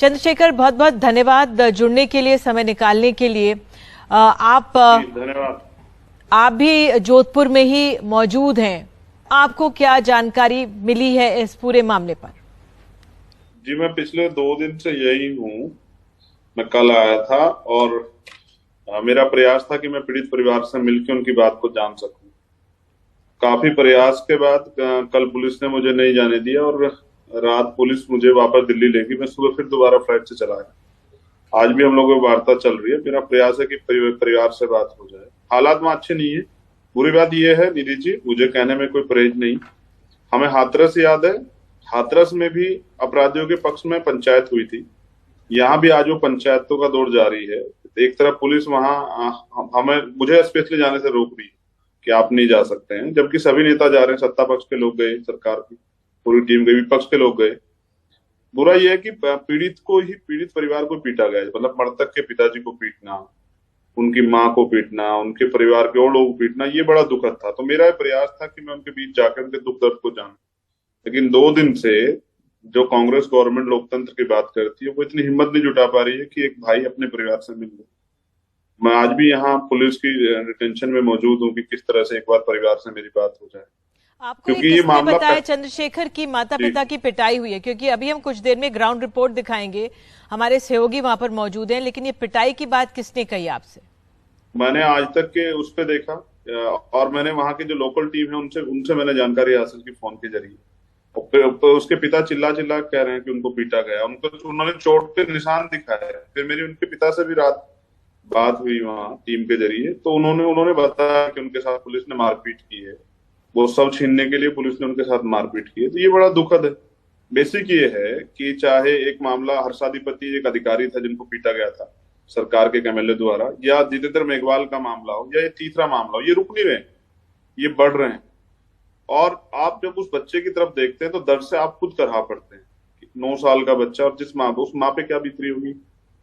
चंद्रशेखर, बहुत बहुत धन्यवाद जुड़ने के लिए, समय निकालने के लिए। धन्यवाद। आप भी जोधपुर में ही मौजूद हैं, आपको क्या जानकारी मिली है इस पूरे मामले पर? जी, मैं पिछले 2 दिन से यही हूँ। मैं कल आया था और मेरा प्रयास था कि मैं पीड़ित परिवार से मिलकर उनकी बात को जान सकूं। काफी प्रयास के बाद कल पुलिस ने मुझे नहीं जाने दिया और रात पुलिस मुझे वापस दिल्ली ले गई। मैं सुबह फिर दोबारा फ्लाइट से चला आया। आज भी हम लोगों की वार्ता चल रही है। मेरा प्रयास है कि परिवार से बात हो जाए। हालात वहां अच्छे नहीं है। बुरी बात यह है निधि जी, मुझे कहने में कोई परहेज नहीं, हमें हाथरस याद है। हाथरस में भी अपराधियों के पक्ष में पंचायत हुई थी। यहाँ भी आज वो पंचायतों का दौर जारी है। एक तरफ पुलिस वहां मुझे स्पेशली जाने से रोक रही है कि आप नहीं जा सकते हैं, जबकि सभी नेता जा रहे हैं। सत्ता पक्ष के लोग गए, सरकार की पूरी टीम गई, विपक्ष के लोग गए। बुरा यह है कि पीड़ित परिवार को पीटा गया, मतलब मृतक के पिताजी को पीटना, उनकी माँ को पीटना, उनके परिवार के और लोगों को पीटना, ये बड़ा दुखद था। तो मेरा प्रयास था कि मैं उनके बीच जाकर उनके दुख दर्द को जानूं। लेकिन 2 दिन से जो कांग्रेस गवर्नमेंट लोकतंत्र की बात करती है, वो इतनी हिम्मत नहीं जुटा पा रही है कि एक भाई अपने परिवार से मिल ले। मैं आज भी यहाँ पुलिस की डिटेंशन में मौजूद हूँ कि किस तरह से एक बार परिवार से मेरी बात हो जाए। आपको ये मामला बताया चंद्रशेखर की माता पिता की पिटाई हुई है? क्योंकि अभी हम कुछ देर में ग्राउंड रिपोर्ट दिखाएंगे, हमारे सहयोगी वहां पर मौजूद हैं, लेकिन ये पिटाई की बात किसने कही आपसे? मैंने आज तक के उस पे देखा और मैंने वहां की जो लोकल टीम है उनसे मैंने जानकारी हासिल की फोन के जरिए। उसके पिता चिल्ला कह रहे हैं कि उनको पीटा गया, उन्होंने चोट पे निशान दिखाया। फिर मेरी उनके पिता से भी रात बात हुई वहां टीम के जरिए, तो उन्होंने बताया कि उनके साथ पुलिस ने मारपीट की है। वो सब छीनने के लिए पुलिस ने उनके साथ मारपीट की है। तो ये बड़ा दुखद है। बेसिक ये है कि चाहे एक मामला हर्षाधिपति एक अधिकारी था जिनको पीटा गया था सरकार के एमएलए द्वारा, या जितेंद्र मेघवाल का मामला हो, या ये तीसरा मामला हो, ये रुक नहीं रहे, ये बढ़ रहे हैं। और आप जब उस बच्चे की तरफ देखते हैं तो दर्द से आप खुद करहा पड़ते हैं। 9 साल का बच्चा, और उस माँ पे क्या बीत रही होगी,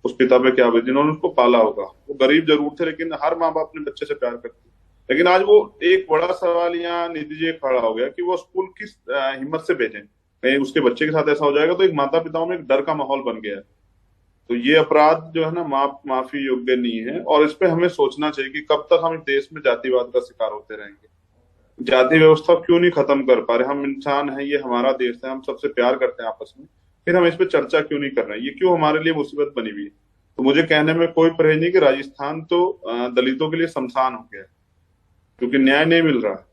उस पिता पे क्या बीत, जिन्होंने उसको पाला होगा। वो गरीब जरूर थे, लेकिन हर माँ बाप अपने बच्चे से प्यार करते। लेकिन आज वो एक बड़ा सवाल यहाँ निधि जी खड़ा हो गया कि वो स्कूल किस हिम्मत से भेजें। कहीं उसके बच्चे के साथ ऐसा हो जाएगा तो एक माता पिताओं में एक डर का माहौल बन गया है। तो ये अपराध जो है ना माफी योग्य नहीं है, और इस पे हमें सोचना चाहिए कि कब तक हम इस देश में जातिवाद का शिकार होते रहेंगे। जाति व्यवस्था क्यों नहीं खत्म कर पा रहे? हम इंसान हैं, ये हमारा देश है, हम सबसे प्यार करते हैं आपस में, फिर हम इस पे चर्चा क्यों नहीं कर रहे हैं? ये क्यों हमारे लिए मुसीबत बनी हुई है? तो मुझे कहने में कोई परहेज नहीं कि राजस्थान तो दलितों के लिए शमशान हो गया है, क्योंकि न्याय नहीं मिल रहा है।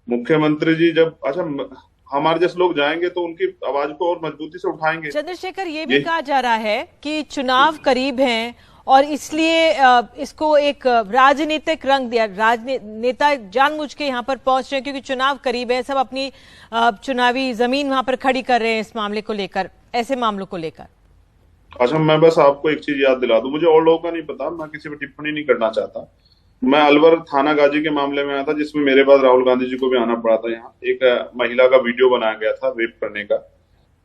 मुख्यमंत्री जी जब हमारे जैसे लोग जाएंगे तो उनकी आवाज को और मजबूती से उठाएंगे। चंद्रशेखर, ये भी कहा जा रहा है कि चुनाव करीब हैं और इसलिए इसको एक राजनीतिक रंग दिया। नेता जानबूझ के यहाँ पर पहुंच रहे हैं क्योंकि चुनाव करीब है, सब अपनी चुनावी जमीन वहां पर खड़ी कर रहे हैं इस मामले को लेकर, ऐसे मामलों को लेकर। अच्छा, मैं बस आपको एक चीज याद दिला दूं, मुझे और लोगों का नहीं पता, मैं किसी पर टिप्पणी नहीं करना चाहता। मैं अलवर थाना गाजी के मामले में आया था, जिसमें मेरे बाद राहुल गांधी जी को भी आना पड़ा था। यहाँ एक महिला का वीडियो बनाया गया था रेप करने का।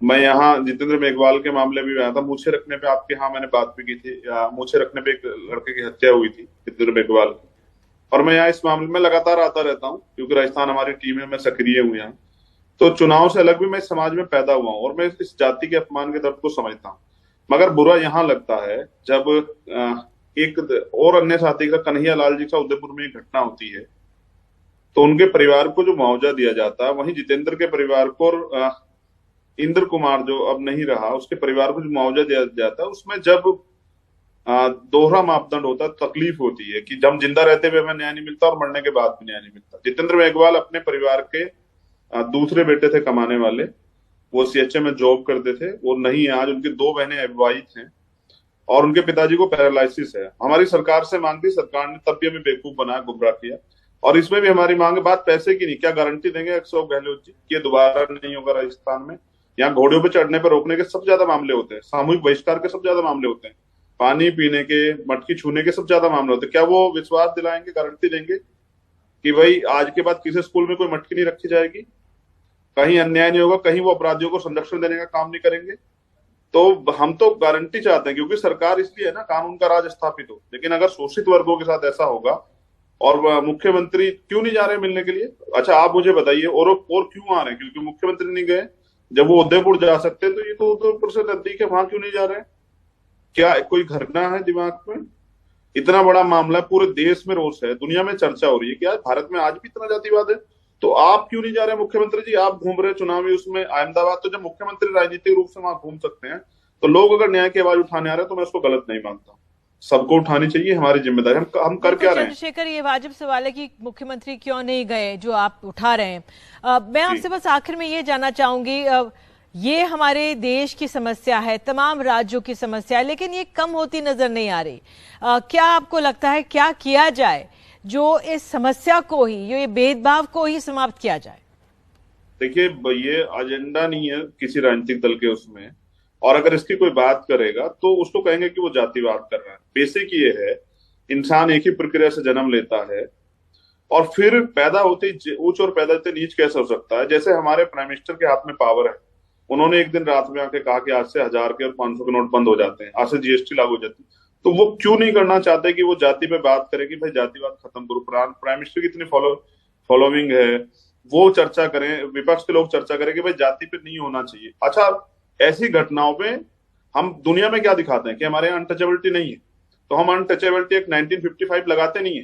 मैं यहाँ जितेंद्र मेघवाल के मामले में आया था, मूछे रखने पे आपके यहाँ मैंने बात भी की थी। मूछे रखने पे एक लड़के की हत्या हुई थी जितेंद्र मेघवाल की। और मैं यहाँ इस मामले में लगातार आता रहता हूँ क्योंकि राजस्थान हमारी टीम है, मैं सक्रिय हूँ यहाँ। तो चुनाव से अलग भी मैं समाज में पैदा हुआ हूँ और मैं इस जाति के अपमान के दर्द को समझता हूँ। मगर बुरा यहाँ लगता है जब एक और अन्य साथी का, कन्हैया लाल जी का उदयपुर में घटना होती है, तो उनके परिवार को जो मुआवजा दिया जाता है, वहीं जितेंद्र के परिवार को और इंद्र कुमार जो अब नहीं रहा, उसके परिवार को जो मुआवजा दिया जाता है, उसमें जब दोहरा मापदंड होता है, तकलीफ होती है कि जब जिंदा रहते हुए हमें न्याय नहीं मिलता और मरने के बाद भी न्याय नहीं मिलता। जितेंद्र मेघवाल अपने परिवार के दूसरे बेटे थे कमाने वाले, वो सीएचए में जॉब करते थे, वो नहीं है आज। उनकी 2 बहनें अविवाहित हैं और उनके पिताजी को पैरालिसिस है। हमारी सरकार से मांगती, सरकार ने तब भी हमें बेवकूफ बनाया, गुमराह किया। और इसमें भी हमारी मांग, बात पैसे की नहीं, क्या गारंटी देंगे अशोक गहलोत जी कि ये दोबारा नहीं होगा राजस्थान में? यहाँ घोड़ों पे चढ़ने पर रोकने के सबसे ज्यादा मामले होते हैं, सामूहिक बहिष्कार के सबसे ज्यादा मामले होते हैं, पानी पीने के, मटकी छूने के सबसे ज्यादा मामले होते हैं। क्या वो विश्वास दिलाएंगे, गारंटी देंगे कि भाई आज के बाद किसी स्कूल में कोई मटकी नहीं रखी जाएगी, कहीं अन्याय नहीं होगा, कहीं वो अपराधियों को संरक्षण देने का काम नहीं करेंगे? तो हम तो गारंटी चाहते हैं, क्योंकि सरकार इसलिए है ना, कानून का राज स्थापित हो। लेकिन अगर शोषित वर्गों के साथ ऐसा होगा, और मुख्यमंत्री क्यों नहीं जा रहे मिलने के लिए? अच्छा, आप मुझे बताइए, और क्यों आ रहे हैं? क्योंकि मुख्यमंत्री नहीं गए, जब वो उदयपुर जा सकते हैं तो ये तो उदयपुर से नजदीक है, वहां क्यों नहीं जा रहे हैं? क्या कोई घटना है दिमाग में? इतना बड़ा मामला है, पूरे देश में रोष है, दुनिया में चर्चा हो रही है कि आज भारत में आज भी इतना जातिवाद है, तो आप क्यों नहीं जा रहे मुख्यमंत्री जी? आप घूम रहे चुनावी उसमें अहमदाबाद, तो जब मुख्यमंत्री राजनीतिक रूप से वहां घूम सकते हैं तो लोग अगर न्याय की आवाज उठाने आ रहे हैं तो मैं उसको गलत नहीं मानता। सबको उठानी चाहिए, हमारी जिम्मेदारी। हम कर क्या रहे हैं? चंद्रशेखर, ये वाजिब सवाल है कि मुख्यमंत्री क्यों नहीं गए, जो आप उठा रहे हैं। मैं आपसे बस आखिर में ये जानना चाहूंगी, ये हमारे देश की समस्या है, तमाम राज्यों की समस्या है, लेकिन ये कम होती नजर नहीं आ रही। क्या आपको लगता है क्या किया जाए जो इस समस्या को ही, ये भेदभाव को ही समाप्त किया जाए? देखिए, ये एजेंडा नहीं है किसी राजनीतिक दल के उसमें, और अगर इसकी कोई बात करेगा तो उसको कहेंगे कि वो जातिवाद कर रहा है। बेसिक ये है, इंसान एक ही प्रक्रिया से जन्म लेता है और फिर पैदा होते ही ऊंच और पैदा होते नीच कैसे हो सकता है? जैसे हमारे प्राइम मिनिस्टर के हाथ में पावर है, उन्होंने एक दिन रात में आके कहा कि आज से 1000 के और 500 के नोट बंद हो जाते हैं, आज से जीएसटी लागू हो जाती है। तो वो क्यों नहीं करना चाहते कि वो जाति पे बात करे कि भाई जातिवाद खत्म करो? प्राइम मिनिस्टर की इतनी फॉलोइंग है, वो चर्चा करें, विपक्ष के लोग चर्चा करें कि भाई जाति पे नहीं होना चाहिए। अच्छा, ऐसी घटनाओं पे हम दुनिया में क्या दिखाते हैं कि हमारे यहाँ अनटचेबिलिटी नहीं है, तो हम अनटचेबिलिटी एक 1955 लगाते नहीं है,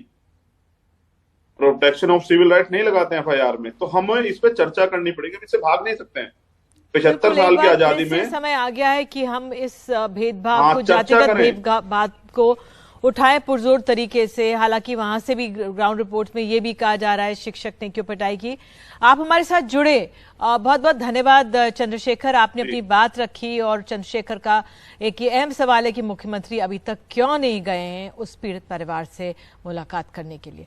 प्रोटेक्शन ऑफ सिविल राइट नहीं लगाते हैं एफआईआर में। तो हमें इस पे चर्चा करनी पड़ेगी, इससे भाग नहीं सकते हैं। 75 साल की आजादी में समय आ गया है कि हम इस भेदभाव को, जातिगत भेदभाव को उठाएं पुरजोर तरीके से। हालांकि वहां से भी ग्राउंड रिपोर्ट में ये भी कहा जा रहा है शिक्षक ने क्यों पिटाई की। आप हमारे साथ जुड़े, बहुत बहुत धन्यवाद चंद्रशेखर, आपने अपनी बात रखी। और चंद्रशेखर का एक ये अहम सवाल है कि मुख्यमंत्री अभी तक क्यों नहीं गए हैं उस पीड़ित परिवार से मुलाकात करने के लिए।